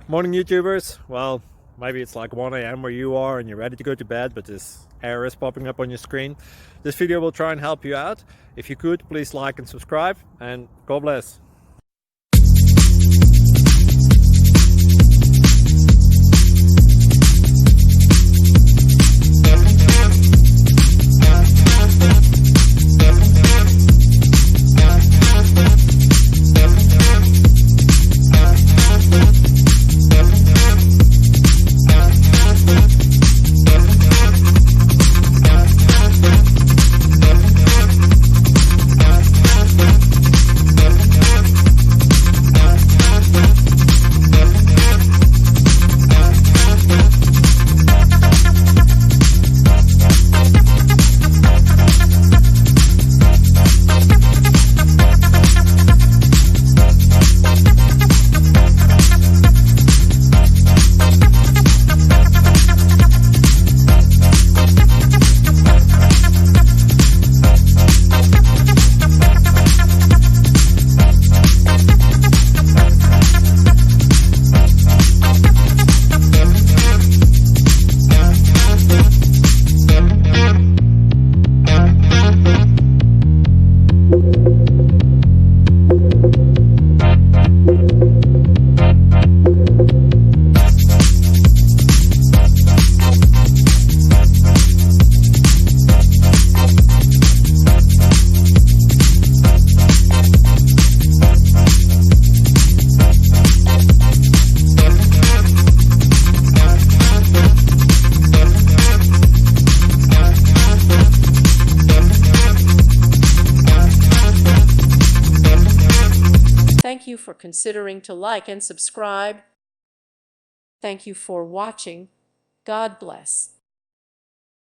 Morning YouTubers. Well, maybe it's like 1 a.m. where you are and you're ready to go to bed, but this error is popping up on your screen. This video will try and help you out. If you could, please like and subscribe, and God bless. Thank you for considering to like and subscribe. Thank you for watching. God bless.